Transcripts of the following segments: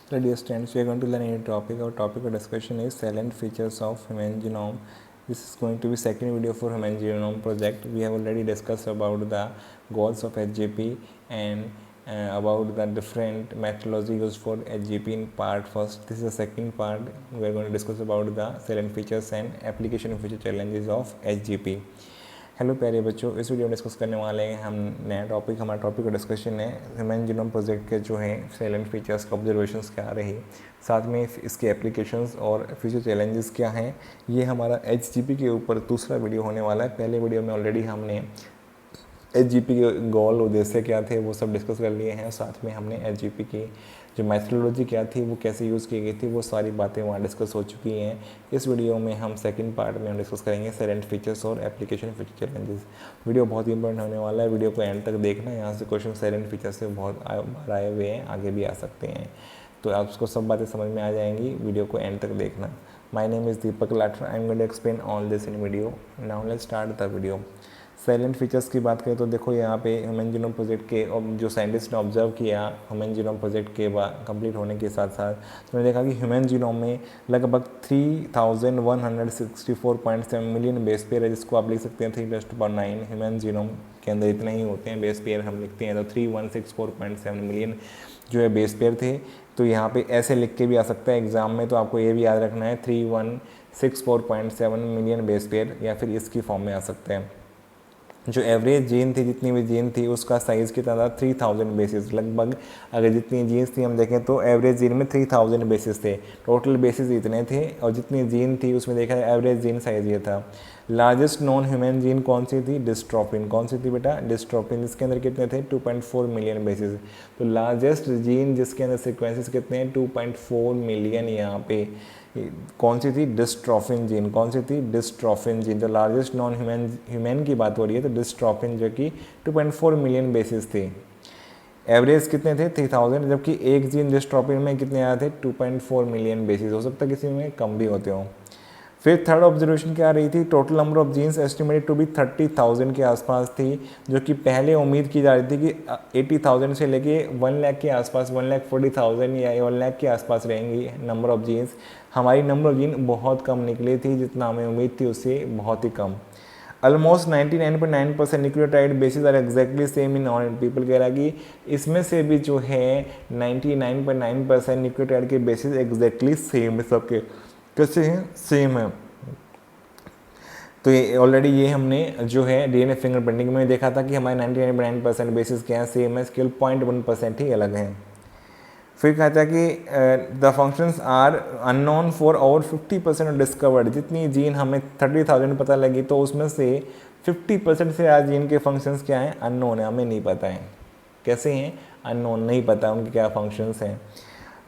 So dear students, we are going to learn a new topic. Our topic of discussion is silent features of human genome. This is going to be second video for human genome project. We have already discussed about the goals of HGP and about the different methodology used for HGP in part first. This is the second part. We are going to discuss about the silent features and application feature challenges of HGP. Hello प्यारे बच्चों, इस video में discuss करने वाले हैं हम नया topic. हमारा टॉपिक का डिस्कशन है ह्यूमन जीनोम प्रोजेक्ट के जो हैं साइलेंट फीचर्स का ऑब्जर्वेशंस क्या रही, साथ में इसके एप्लीकेशंस और फ्यूचर चैलेंजेस क्या हैं। ये हमारा HGP के ऊपर दूसरा वीडियो होने वाला है। पहले वीडियो में ऑलरेडी हमने HGP के गोल उद्देश्य क्या थे वो सब डिस्कस कर लिए हैं। साथ में हमने HGP की जो मैथडोलॉजी क्या थी वो कैसे यूज़ की गई थी वो सारी बातें वहाँ डिस्कस हो चुकी हैं। इस वीडियो में हम सेकंड पार्ट में हम डिस्कस करेंगे साइलेंट फीचर्स और एप्लीकेशन फीचर चैलेंजेस। वीडियो बहुत इंपॉर्टेंट होने वाला है, वीडियो को एंड तक देखना। यहाँ से क्वेश्चन साइलेंट फीचर से बहुत बार आए हुए हैं, आगे भी आ सकते हैं, तो आपको सब बातें समझ में आ जाएंगी। वीडियो को एंड तक देखना। My name is Deepak Lather. I am going to explain all this in video. Now let's start the video. Silent features की बात करें तो देखो यहाँ पे ह्यूमन जीनोम प्रोजेक्ट के जो साइंटिस्ट ने ऑब्जर्व किया ह्यूमन जीनोम प्रोजेक्ट के बाद कंप्लीट होने के साथ साथ तो उन्होंने देखा कि ह्यूमन जीनोम में लगभग 3164.7 मिलियन बेस पेयर है, जिसको आप लिख सकते हैं 3⁹ ह्यूमन जीनोम के अंदर इतने ही होते हैं बेस पेयर हम लिखते हैं, तो 3164.7 मिलियन जो है बेस पेयर थे। तो यहाँ पे ऐसे लिख के भी आ सकता है एग्जाम में, तो आपको ये भी याद रखना है 3164.7 मिलियन बेस पेयर, या फिर इसकी फॉर्म में आ सकते हैं। जो एवरेज जीन थी, जितनी भी जीन थी उसका साइज़ कितना था 3000 बेसिस। लगभग अगर जितनी जीन्स थी हम देखें तो एवरेज जीन में 3000 बेसिस थे, टोटल बेसिस इतने थे, और जितनी जीन थी उसमें देखा एवरेज जीन साइज़ ये था। लार्जेस्ट नॉन ह्यूमन जीन कौन सी थी? डिस्ट्रोफिन। कौन सी थी बेटा? डिस्ट्रोफिन, जिसके अंदर कितने थे 2.4 मिलियन बेसिस। तो लार्जेस्ट जीन जिसके अंदर सीक्वेंसेस कितने हैं 2.4 मिलियन। यहाँ पे कौन सी थी? Dystrophin gene. कौन सी थी? Dystrophin gene. तो लार्जेस्ट नॉन ह्यूमन की बात हो रही है, तो डिस्ट्रोफिन जो कि 2.4 मिलियन बेसिस थी। एवरेज कितने थे? 3000, जबकि एक जीन डिस्ट्रोफिन में कितने आए थे? 2.4 मिलियन बेसिस। हो सकता है किसी में कम भी होते हों। फिर थर्ड ऑब्जर्वेशन क्या रही थी? Total number of genes estimated to be 30,000 के आसपास थी, जो कि पहले उम्मीद की जा रही थी कि 80,000 से लेके 1 लाख के आसपास, 1,40,000 या 1 लाख के आसपास रहेंगी नंबर ऑफ जीन्स। हमारी नंबर ऑफ जीन बहुत कम निकली थी, जितना हमें उम्मीद थी उससे बहुत ही कम। Almost 99.9% nucleotide bases are exactly same in all people. कह रहा कि इसमें से भी जो है 99.9% न्यूक्लियोटाइड के बेसिस एग्जैक्टली सेम सबके कैसे हैं? सेम है। तो ये ऑलरेडी ये हमने जो है डीएनए फिंगरप्रिंटिंग में देखा था कि हमारे 99.9% बेसिस क्या है? सेम है, केवल 0.1% ही अलग हैं। फिर कहता है कि the functions are unknown for over 50% discovered. जितनी जीन हमें 30,000 पता लगी तो उसमें से 50% से आज जीन के फंक्शंस क्या हैं? अननोन है, हमें नहीं पता है। कैसे हैं? अननोन, नहीं पता उनके क्या फंक्शंस हैं।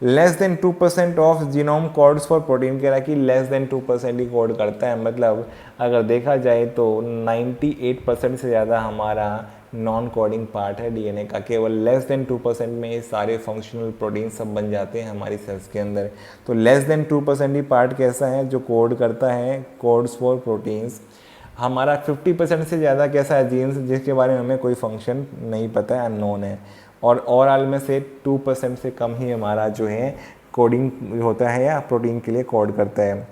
Less than 2% of genome codes for protein. कह रहा है कि लेस देन 2% ही कोड करता है, मतलब अगर देखा जाए तो 98% से ज़्यादा हमारा नॉन कोडिंग पार्ट है डीएनए का। केवल लेस देन 2% में ये सारे फंक्शनल प्रोटीन सब बन जाते हैं हमारी सेल्स के अंदर। तो लेस देन 2% ही पार्ट कैसा है जो कोड करता है कोड्स फॉर प्रोटीन्स। हमारा 50% से ज़्यादा कैसा है? जीन्स, जिसके बारे में हमें कोई फंक्शन नहीं पता है, अननोन है। और ओवरऑल में से 2% से कम ही हमारा जो है कोडिंग होता है या प्रोटीन के लिए कोड करता है।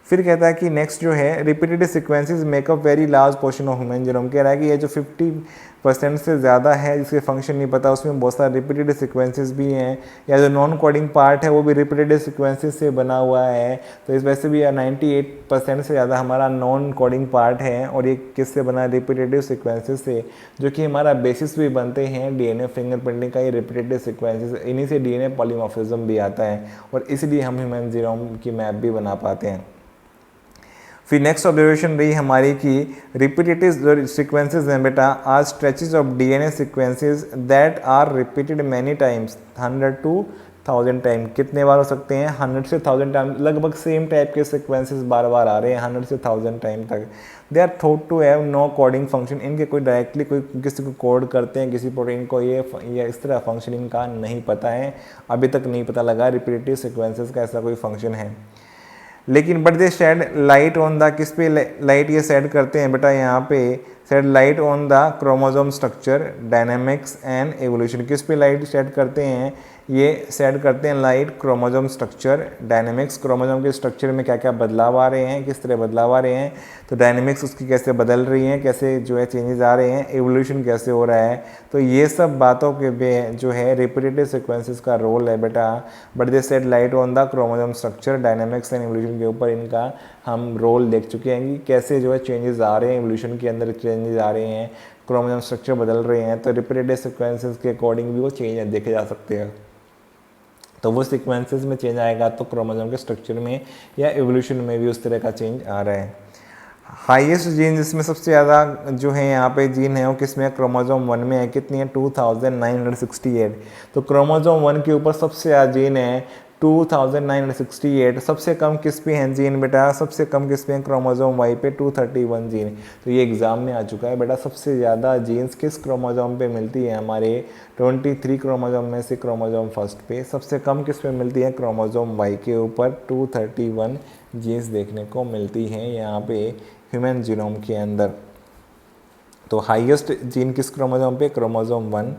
फिर कहता है कि नेक्स्ट जो है repeated sequences makeup very large portion of human genome. कह रहा है कि ये जो 50% से ज़्यादा है जिसके फंक्शन नहीं पता, उसमें बहुत सारे रिपीटेड सीक्वेंसेस भी हैं, या जो नॉन कोडिंग पार्ट है वो भी रिपीटेड सीक्वेंसेस से बना हुआ है। तो इस वजह से भी 98% से ज़्यादा हमारा नॉन कोडिंग पार्ट है, और ये किससे बना है? रिपीटेटिव सीक्वेंसेस से, जो कि हमारा बेसिस भी बनते हैं डीएनए फिंगरप्रिंटिंग का। ये रिपीटेटिव सीक्वेंसेस, इन्हीं से डीएनए पॉलीमॉर्फिज्म भी आता है, और इसलिए हम ह्यूमन जीनोम की मैप भी बना पाते हैं। फिर नेक्स्ट ऑब्जर्वेशन रही हमारी कि रिपीटेटिव जो सीक्वेंसेस हैं बेटा are stretches of DNA sequences that are repeated many times, 100 to 1000 time. कितने बार हो सकते हैं? 100 से 1000 टाइम। लगभग सेम टाइप के सीक्वेंसेस बार बार आ रहे हैं 100 से 1000 टाइम तक। They are thought to have no coding function. इनके कोई डायरेक्टली कोई किसी को कोड करते हैं किसी प्रोटीन को, ये इस तरह फंक्शन इनका नहीं पता है, अभी तक नहीं पता लगा रिपीटेटिव सीक्वेंसेस का ऐसा कोई फंक्शन है। लेकिन but they shed light on the, किस पे लाइट ये शेड करते हैं बेटा? यहाँ पे shed light on the chromosome structure, dynamics and evolution. किस पे लाइट शेड करते हैं? ये सेट करते हैं light chromosome structure dynamics, chromosome के स्ट्रक्चर में क्या क्या बदलाव आ रहे हैं, किस तरह बदलाव आ रहे हैं, तो डायनेमिक्स उसकी कैसे बदल रही हैं, कैसे जो है चेंजेस आ रहे हैं, एवोल्यूशन कैसे हो रहा है। तो ये सब बातों के जो है रिपीटेटिव सीक्वेंसेस का रोल है बेटा। But they set light on the chromosome structure dynamics and evolution के ऊपर इनका हम रोल देख चुके हैं कि कैसे जो है चेंजेस आ रहे हैं, एवोल्यूशन के अंदर चेंजेस आ रहे हैं, क्रोमोसोम स्ट्रक्चर बदल रहे हैं, तो रिपीटेटिव सीक्वेंसेस के अकॉर्डिंग भी वो चेंज देखे जा सकते हैं। तो वो सीक्वेंसेस में चेंज आएगा तो क्रोमोसोम के स्ट्रक्चर में या एवोल्यूशन में भी उस तरह का चेंज आ रहा है। हाईएस्ट जीन जिसमें सबसे ज़्यादा जो है यहाँ पे जीन है वो किसमें है, क्रोमोसोम 1 में है। कितनी है, 2968। तो क्रोमोसोम 1 के ऊपर सबसे ज़्यादा जीन है 2968। सबसे कम किस पे हैं जीन बेटा, सबसे कम किस पे हैं, क्रोमोसोम वाई पे 231 जीन। तो ये एग्जाम में आ चुका है बेटा, सबसे ज़्यादा जीन्स किस क्रोमोसोम पे मिलती है, हमारे 23 क्रोमोसोम में से क्रोमोसोम फर्स्ट पे। सबसे कम किस पे मिलती है, क्रोमोसोम वाई के ऊपर 231 जीन्स देखने को मिलती हैं यहाँ पे ह्यूमन जीनोम के अंदर। तो हाईएस्ट जीन किस क्रोमोसोम पे, क्रोमोसोम 1।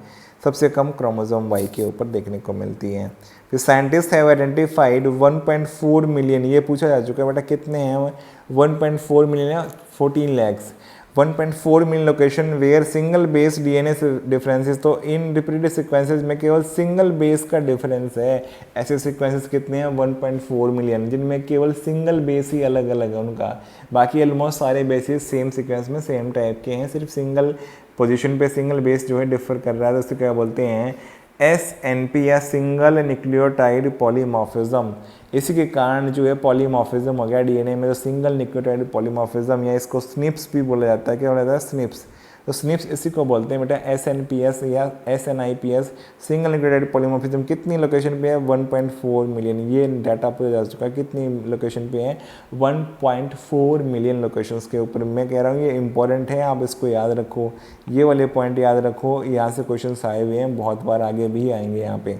सबसे कम क्रोमोसोम वाई के ऊपर देखने को मिलती है। फिर साइंटिस्ट हैव आइडेंटिफाइड 1.4 मिलियन, ये पूछा जा चुका है बेटा कितने हैं, 1.4 मिलियन या 14 lakhs, 1.4 million location where single base DNA differences. तो इन रिपीटेड सीक्वेंसेस में केवल सिंगल बेस का डिफरेंस है। ऐसे सीक्वेंसेस कितने हैं, 1.4 मिलियन, जिनमें केवल सिंगल बेस ही अलग अलग है उनका। बाकी ऑलमोस्ट सारे बेसिस सेम सीक्वेंस में सेम टाइप के हैं, सिर्फ सिंगल पोजीशन पे सिंगल बेस जो है डिफर कर रहा है। तो उसको क्या बोलते हैं, SNP या सिंगल न्यूक्लियोटाइड पॉलीमॉर्फिज्म। इसी के कारण जो है पॉलीमॉर्फिज्म हो गया डीएनए में, तो सिंगल न्यूक्लियोटाइड पॉलीमॉर्फिज्म या इसको स्निप्स भी बोला जाता है। क्या बोला जाता है, स्निप्स। तो स्निप्स इसी को बोलते हैं बेटा, SNPS या SNIPS सिंगल न्यूक्लियोटाइड पॉलीमॉर्फिज्म। कितनी लोकेशन पे है, 1.4 मिलियन। ये डाटा पूरा जा चुका है, कितनी लोकेशन पे है, 1.4 मिलियन लोकेशंस के ऊपर। मैं कह रहा हूँ ये इंपॉर्टेंट है, आप इसको याद रखो, ये वाले पॉइंट याद रखो, यहाँ से क्वेश्चन आए हुए हैं, बहुत बार आगे भी आएंगे यहाँ पे।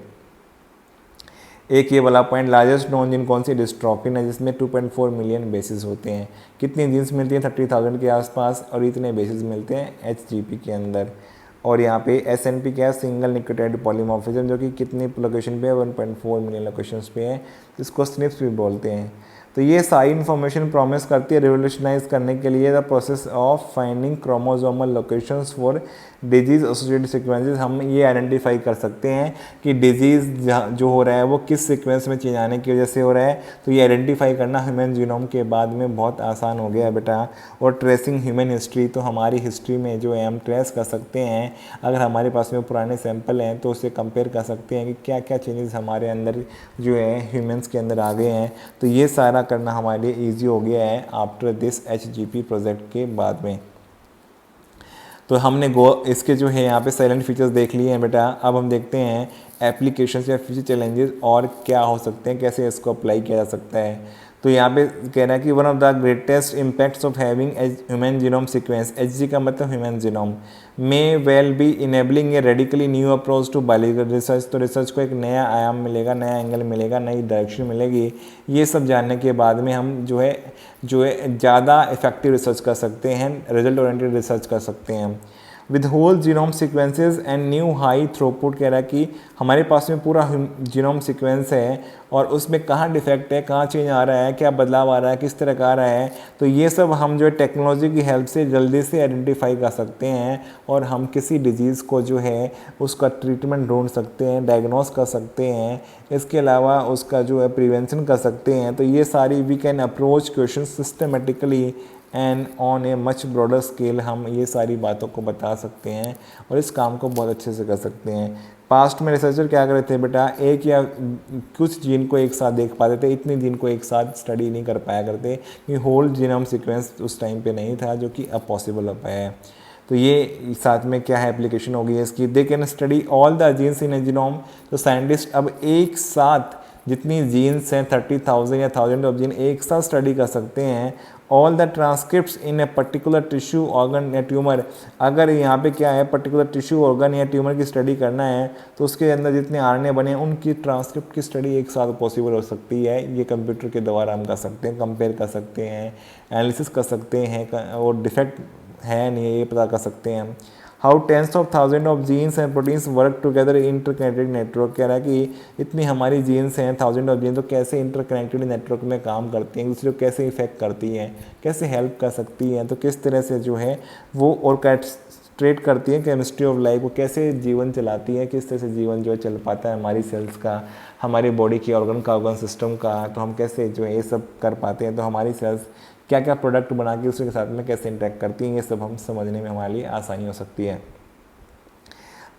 एक ये वाला पॉइंट, लार्जेस्ट नॉन जीन कौन सी, डिस्ट्रोफिन है, जिसमें 2.4 मिलियन बेसिस होते हैं। कितनी जीन्स मिलती हैं, 30,000 के आसपास, और इतने बेसिस मिलते हैं HGP के अंदर। और यहाँ पे SNP क्या है, सिंगल न्यूक्लियोटाइड पॉलीमॉर्फिज्म, जो कि कितनी लोकेशन पे है, 1.4 मिलियन लोकेशंस पे है, इसको स्निप्स भी बोलते हैं। तो ये सारी इन्फॉर्मेशन प्रॉमिस करती है रिवोल्यूशनाइज करने के लिए the process of finding chromosomal locations for disease associated sequences. हम ये आइडेंटिफाई कर सकते हैं कि डिजीज़ जो हो रहा है वो किस सीक्वेंस में चेंज आने की वजह से हो रहा है। तो ये आइडेंटिफाई करना ह्यूमन जीनोम के बाद में बहुत आसान हो गया है बेटा। और ट्रेसिंग ह्यूमन हिस्ट्री, तो हमारी हिस्ट्री में जो है हम ट्रेस कर सकते हैं, अगर हमारे पास में पुराने सैंपल हैं तो उससे कंपेयर कर सकते हैं कि क्या क्या चेंजेस हमारे अंदर जो है ह्यूमन्स के अंदर आ गए हैं। तो ये सारा करना हमारे लिए ईजी हो गया है आफ्टर दिस HGP प्रोजेक्ट के बाद में। तो हमने इसके जो है यहाँ पे साइलेंट फीचर्स देख लिए हैं बेटा। अब हम देखते हैं एप्लीकेशंस या फ्यूचर चैलेंजेस और क्या हो सकते हैं, कैसे इसको अप्लाई किया जा सकता है। तो यहाँ पे कह रहा है कि one of the greatest impacts of having human genome sequence, HG का मतलब human genome, may well be enabling a radically new approach to biological research. तो रिसर्च को एक नया आयाम मिलेगा, नया एंगल मिलेगा, नई डायरेक्शन मिलेगी। ये सब जानने के बाद में हम जो है ज़्यादा इफेक्टिव रिसर्च कर सकते हैं, रिजल्ट ओरिएंटेड रिसर्च कर सकते हैं। With whole genome sequences and new high throughput, कह रहा है कि हमारे पास में पूरा जीनोम सीक्वेंस है और उसमें कहाँ डिफेक्ट है, कहाँ चेंज आ रहा है, क्या बदलाव आ रहा है, किस तरह का आ रहा है। तो ये सब हम जो है टेक्नोलॉजी की हेल्प से जल्दी से आइडेंटिफाई कर सकते हैं और हम किसी डिजीज़ को जो है उसका ट्रीटमेंट ढूंढ सकते हैं, डायग्नोस कर सकते हैं। इसके अलावा उसका जो है प्रिवेंशन कर सकते हैं। तो ये सारी we can approach question systematically and on a much broader scale, हम ये सारी बातों को बता सकते हैं और इस काम को बहुत अच्छे से कर सकते हैं। पास्ट में रिसर्चर क्या कर रहे थे बेटा, एक या कुछ जीन को एक साथ देख पाते थे, इतनी जीन को एक साथ स्टडी नहीं कर पाया करते क्योंकि होल जीनोम सीक्वेंस उस टाइम पे नहीं था, जो कि अब पॉसिबल हो पाया है। तो ये साथ में क्या है एप्लीकेशन होगी इसकी, they can study all the genes in a genome. तो साइंटिस्ट अब एक साथ जितनी जीन्स हैं 30,000 या 1000 ऑफ जीन एक साथ स्टडी कर सकते हैं। All the transcripts in a particular tissue organ या ट्यूमर, अगर यहाँ पे क्या है पर्टिकुलर टिश्यू ऑर्गन या ट्यूमर की स्टडी करना है तो उसके अंदर जितने आरएनए बने हैं उनकी ट्रांसक्रिप्ट की स्टडी एक साथ पॉसिबल हो सकती है। ये कंप्यूटर के द्वारा हम कर सकते हैं, कंपेयर कर सकते हैं, एनालिसिस कर सकते हैं और डिफेक्ट है नहीं ये पता कर सकते हैं हम। How tens of thousand of genes and proteins work together interconnected network, कह रहा है कि इतनी हमारी जीन्स हैं, थाउजेंड ऑफ जीन्स, तो कैसे इंटरकनेक्टेड नेटवर्क में काम करती हैं, दूसरे को कैसे इफेक्ट करती हैं, कैसे हेल्प कर सकती हैं, तो किस तरह से जो है वो ऑर्केस्ट्रेट करती हैं केमिस्ट्री ऑफ लाइफ, वो कैसे जीवन चलाती हैं, किस तरह से जीवन जो है चल पाता है हमारी सेल्स का, हमारी बॉडी के ऑर्गन सिस्टम का, तो हम कैसे जो है ये सब कर पाते हैं, तो हमारी सेल्स क्या क्या प्रोडक्ट बना के उसके साथ में कैसे इंटरेक्ट करती हैं, ये सब हम समझने में हमारे लिए आसानी हो सकती है।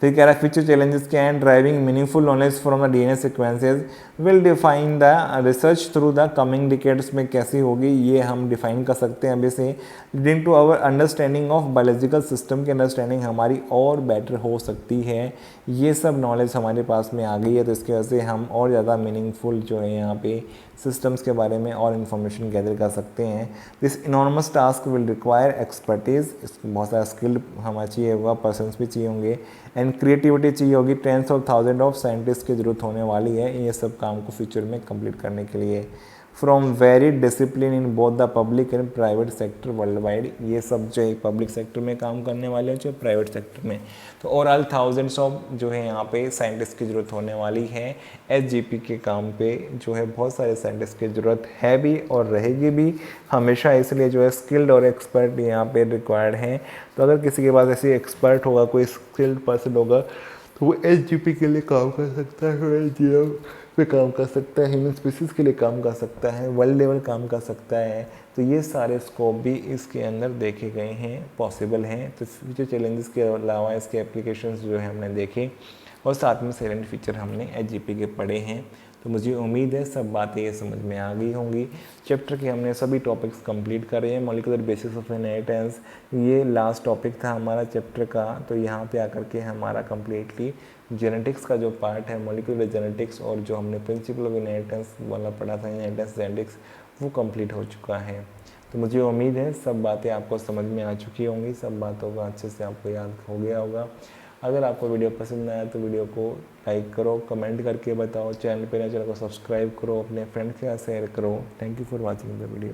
फिर कह रहा है फ्यूचर चैलेंजेस क्या हैं, driving meaningful knowledge from the DNA sequences will define the research through the coming decades में कैसी होगी, ये हम डिफाइन कर सकते हैं अभी से, leading to our understanding of biological system की अंडरस्टैंडिंग हमारी और बेटर हो सकती है। ये सब नॉलेज हमारे पास में आ गई है, तो इसकी वजह से हम और ज़्यादा मीनिंगफुल जो है यहाँ पे सिस्टम्स के बारे में और इन्फॉर्मेशन गैदर कर सकते हैं। This enormous task will require expertise, बहुत सारा स्किल्ड हमें चाहिए होगा, पर्सनस भी चाहिए होंगे, एंड क्रिएटिविटी चाहिए होगी, tens of thousand of scientist की ज़रूरत होने वाली है ये सब काम को फ्यूचर में कंप्लीट करने के लिए। From very discipline in both the public and private sector world wide, ये सब जो है पब्लिक सेक्टर में काम करने वाले हैं, जो प्राइवेट सेक्टर में, तो ओवरऑल थाउजेंड्स ऑफ जो है यहाँ पे साइंटिस्ट की ज़रूरत होने वाली है। एसजीपी के काम पे जो है बहुत सारे साइंटिस्ट की ज़रूरत है भी और रहेगी भी हमेशा, इसलिए जो है स्किल्ड और एक्सपर्ट यहाँ पे रिक्वायर्ड हैं। तो अगर किसी के पास ऐसे एक्सपर्ट होगा, कोई स्किल्ड पर्सन होगा, तो वो एसजीपी के लिए काम कर सकता है, एसजीएम पे काम कर सकता है, ह्यूमन स्पीसीज के लिए काम कर सकता है, वर्ल्ड लेवल काम कर सकता है। तो ये सारे स्कोप भी इसके अंदर देखे गए हैं, पॉसिबल हैं। तो फ्यूचर चैलेंजेस के अलावा इसके एप्लीकेशंस जो है हमने देखे, और साथ में साइलेंट फीचर हमने एसजीपी के पढ़े हैं। तो मुझे उम्मीद है सब बातें ये समझ में आ गई होंगी। चैप्टर के हमने सभी टॉपिक्स कंप्लीट करे हैं। मॉलिक्यूलर बेसिस ऑफ इनहेरिटेंस ये लास्ट टॉपिक था हमारा चैप्टर का, तो यहाँ पे आकर के हमारा कम्प्लीटली जेनेटिक्स का जो पार्ट है, मॉलिक्यूलर जेनेटिक्स, और जो हमने प्रिंसिपल ऑफ इनहेरिटेंस वाला पढ़ा था, इनहेरिटेंस जेनेटिक्स, वो कंप्लीट हो चुका है। तो मुझे उम्मीद है सब बातें आपको समझ में आ चुकी होंगी, सब बातों का अच्छे से आपको याद हो गया होगा। अगर आपको वीडियो पसंद आया तो वीडियो को लाइक करो, कमेंट करके बताओ, चैनल पर नए चैनल को सब्सक्राइब करो, अपने फ्रेंड्स के साथ शेयर करो। Thank you for watching the video.